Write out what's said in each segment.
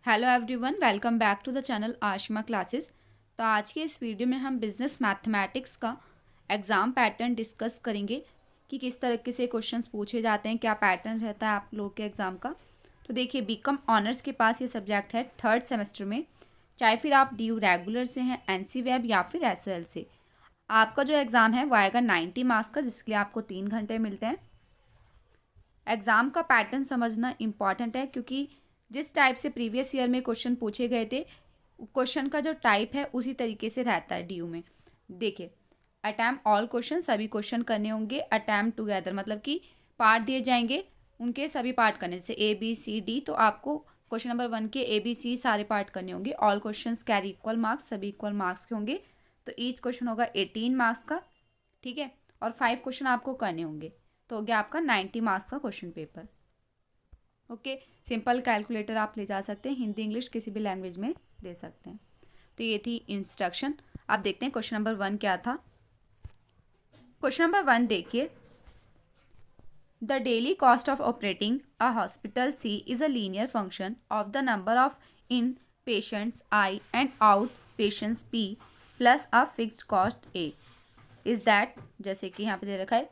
Hello everyone, welcome back to the channel Aashma classes. तो आज के इस वीडियो में हम बिजनेस मैथमेटिक्स का एग्ज़ाम पैटर्न डिस्कस करेंगे कि किस तरीके से क्वेश्चंस पूछे जाते हैं, क्या पैटर्न रहता है आप लोग के एग्ज़ाम का। तो देखिए, बीकॉम ऑनर्स के पास ये सब्जेक्ट है थर्ड सेमेस्टर में, चाहे फिर आप डी रेगुलर से हैं, एनसी वेब या फिर एसओएल से। आपका जो एग्ज़ाम है वो आएगा 90 मार्क्स का, जिसके लिए आपको 3 घंटे मिलते हैं। एग्ज़ाम का पैटर्न समझना इम्पॉर्टेंट है, क्योंकि जिस टाइप से प्रीवियस ईयर में क्वेश्चन पूछे गए थे, क्वेश्चन का जो टाइप है उसी तरीके से रहता है डीयू में। देखिए, अटैम्प्ट ऑल क्वेश्चन, सभी क्वेश्चन करने होंगे। अटैम्प्ट टुगेदर मतलब कि पार्ट दिए जाएंगे, उनके सभी पार्ट करने, जैसे ए बी सी डी, तो आपको क्वेश्चन नंबर 1 के ए बी सी सारे पार्ट करने होंगे। All question carry equal marks, सभी इक्वल मार्क्स के होंगे। तो ईच क्वेश्चन होगा 18 मार्क्स का, ठीक है। और 5 क्वेश्चन आपको करने होंगे, तो हो गया आपका 90 मार्क्स का question paper. Okay, simple calculator आप ले जा सकते हैं, हिंदी इंग्लिश किसी भी लैंग्वेज में दे सकते हैं। तो ये थी इंस्ट्रक्शन। आप देखते हैं क्वेश्चन नंबर 1 क्या था। क्वेश्चन नंबर 1 देखिए, the daily cost of operating a hospital C is a linear function of the number of in patients I and out patients P plus a fixed cost A is that, जैसे कि यहाँ पे दे रखा है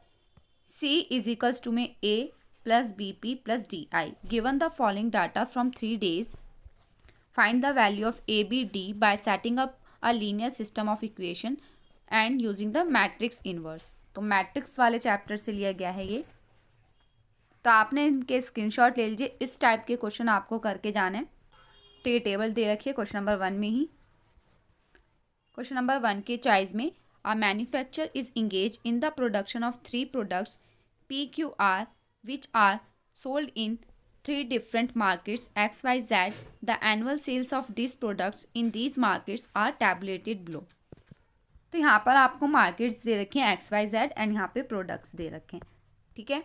सी is equals to में ए plus BP plus DI. Given the following data from 3 days, find the value of ABD by setting up a linear system of equation and using the matrix inverse. तो matrix वाले chapter से लिया गया है ये, तो आपने इनके स्क्रीनशॉट ले लीजिए। इस टाइप के क्वेश्चन आपको करके जाने हैं। तो ये टेबल दे रखी है क्वेश्चन नंबर 1 में ही। क्वेश्चन नंबर 1 के चॉइस में, a manufacturer is engaged in the production of 3 products PQR which are sold in 3 different markets XYZ. The annual sales of these products in these markets are tabulated below. तो यहाँ पर आपको markets दे रखे हैं XYZ and यहाँ पे products दे रखे हैं, ठीक है।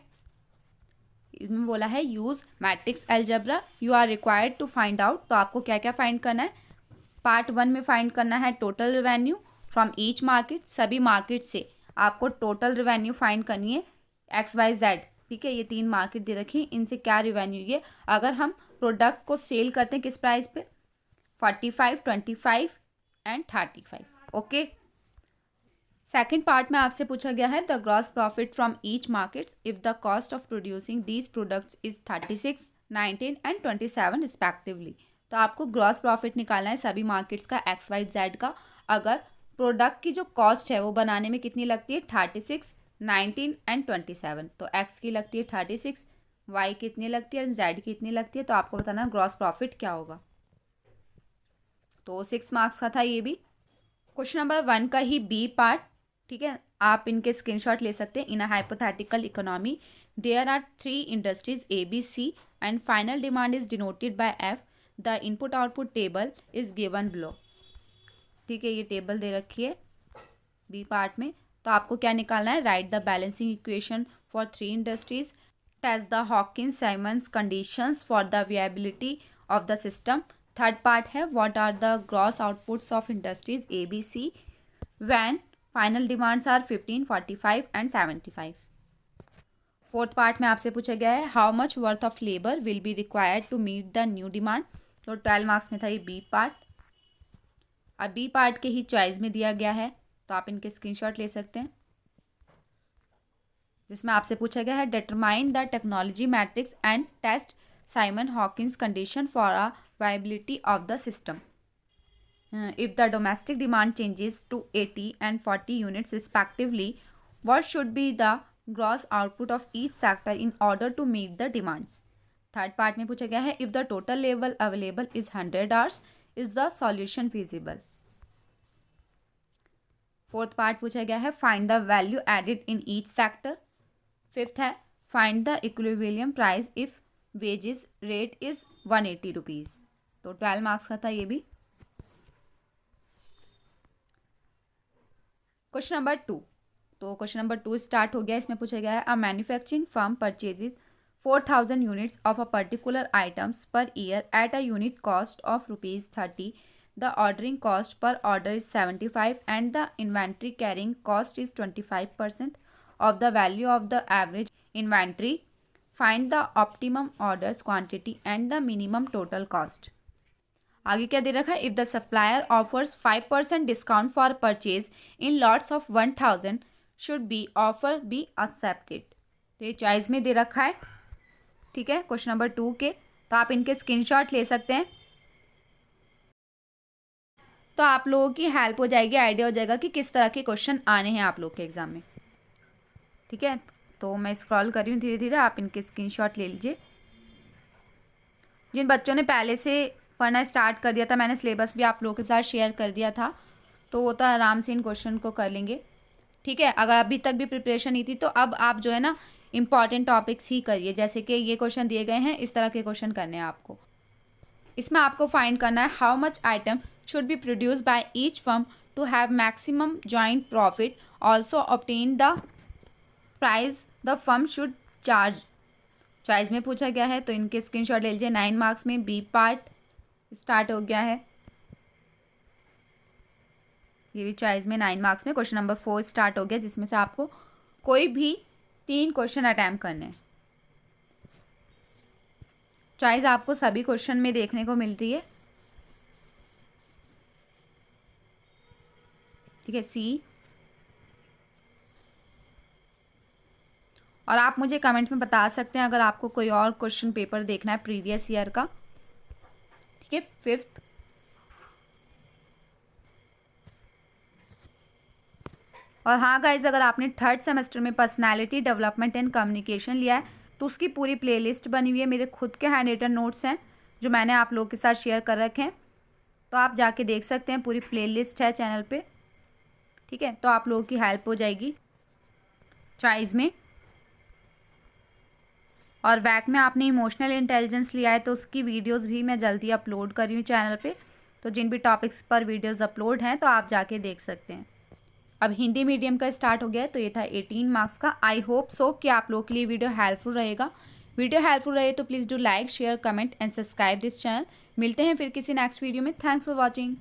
इसमें बोला है use matrix algebra, you are required to find out. तो आपको क्या क्या फाइंड करना है। पार्ट 1 में फाइंड करना है total revenue from each market, सभी मार्केट से आपको टोटल रेवेन्यू फाइंड करनी है XYZ, ठीक है। ये 3 मार्केट दे रखी हैं, इनसे क्या रेवेन्यू, ये अगर हम प्रोडक्ट को सेल करते हैं किस प्राइस पे, 45, 25 एंड 35, ओके। सेकेंड पार्ट में आपसे पूछा गया है the gross profit from each markets if the cost of producing these products is 36, 19 and 27 respectively. तो आपको ग्रॉस प्रॉफिट निकालना है सभी मार्केट्स का XYZ का। अगर प्रोडक्ट की जो कॉस्ट है वो बनाने में कितनी लगती है, 36, 19 एंड 27, तो एक्स की लगती है 36, वाई कितनी लगती है और जेड कितनी लगती है। तो आपको बताना ग्रॉस प्रॉफिट क्या होगा। तो 6 मार्क्स का था ये भी। क्वेश्चन नंबर 1 का ही बी पार्ट, ठीक है। आप इनके स्क्रीनशॉट ले सकते हैं। In a hypothetical economy there are 3 industries A B C and final demand is denoted by F. The input output table is given below, ठीक है। ये टेबल दे रखी है बी पार्ट में। तो आपको क्या निकालना है, write the balancing equation for 3 industries, test the Hawkins Simons conditions for the viability of the system. Third part है what are the gross outputs of industries A B C when final demands are 15, 45 and 75। Fourth part में आपसे पूछा गया है how much worth of labour will be required to meet the new demand. तो 12 marks में था ये B part. अब बी पार्ट के ही चॉइस में दिया गया है, तो आप इनके स्क्रीनशॉट ले सकते हैं, जिसमें आपसे पूछा गया है determine the technology matrix and test Simon Hawkins condition for a viability of the system. If the domestic demand changes to 80 and 40 units respectively, what should be the gross output of each sector in order to meet the demands. Third part में पूछा गया है if the total level available is 100 hours, is the solution feasible. Fourth part पूछा गया है find the value added in each sector. Fifth है find the equilibrium price if wages rate is 180 rupees. तो 12 marks का था ये भी। Question number 2, तो क्वेश्चन नंबर 2 स्टार्ट हो गया। इसमें पूछा गया है a manufacturing firm purchases 4000 units of a particular items per year at a unit cost of ₹30। The ordering cost per order is 75 and the inventory carrying cost is 25% of the value of the average inventory. Find the optimum orders quantity and the minimum total cost. आगे क्या दे रखा है, if the supplier offers 5% discount for purchase in lots of 1000 should be offer be accepted. तो ये choice में दे रखा है, ठीक है, क्वेश्चन नंबर 2 के। तो आप इनके स्क्रीनशॉट ले सकते हैं, तो आप लोगों की हेल्प हो जाएगी, आइडिया हो जाएगा कि किस तरह के क्वेश्चन आने हैं आप लोग के एग्जाम में, ठीक है। तो मैं स्क्रॉल कर रही हूँ धीरे धीरे, आप इनके स्क्रीनशॉट ले लीजिए। जिन बच्चों ने पहले से पढ़ना स्टार्ट कर दिया था, मैंने सिलेबस भी आप लोगों के साथ शेयर कर दिया था, तो वो तो आराम से इन क्वेश्चन को कर लेंगे, ठीक है। अगर अभी तक भी प्रिपरेशन नहीं थी तो अब आप जो है ना इंपॉर्टेंट टॉपिक्स ही करिए, जैसे कि ये क्वेश्चन दिए गए हैं, इस तरह के क्वेश्चन करने हैं आपको। इसमें आपको फाइंड करना है how much item should be produce by each firm to have maximum joint profit, also obtain the price the firm should charge. Choice में पूछा गया है, तो इनके स्क्रीनशॉट ले लीजिए। 9 मार्क्स में बी पार्ट स्टार्ट हो गया है, ये भी चॉइस में 9 मार्क्स में क्वेश्चन नंबर 4 स्टार्ट हो गया, जिसमें से आपको कोई भी 3 क्वेश्चन अटैम्प्ट करने हैं। चॉइस आपको सभी क्वेश्चन में देखने को मिल रही है, ठीक है, सी। और आप मुझे कमेंट में बता सकते हैं अगर आपको कोई और क्वेश्चन पेपर देखना है प्रीवियस ईयर का, ठीक है। 5th और हाँ गाइज, अगर आपने 3rd सेमेस्टर में पर्सनालिटी डेवलपमेंट एंड कम्युनिकेशन लिया है तो उसकी पूरी प्लेलिस्ट बनी हुई है, मेरे खुद के हैंड रिटन नोट्स हैं जो मैंने आप लोगों के साथ शेयर कर रखे हैं, तो आप जाके देख सकते हैं, पूरी प्लेलिस्ट है चैनल पे, ठीक है। तो आप लोगों की हेल्प हो जाएगी चॉइस में। और वैक में आपने इमोशनल इंटेलिजेंस लिया है तो उसकी वीडियोस भी मैं जल्दी अपलोड कर रही हूँ चैनल पे, तो जिन भी टॉपिक्स पर वीडियोस अपलोड हैं तो आप जाके देख सकते हैं। अब हिंदी मीडियम का स्टार्ट हो गया है, तो ये था 18 मार्क्स का। आई होप सो कि आप लोगों के लिए वीडियो हेल्पफुल रहेगा। वीडियो हेल्पफुल रहे तो please do like, share, comment and subscribe this channel. मिलते हैं फिर किसी नेक्स्ट वीडियो में। Thanks for watching.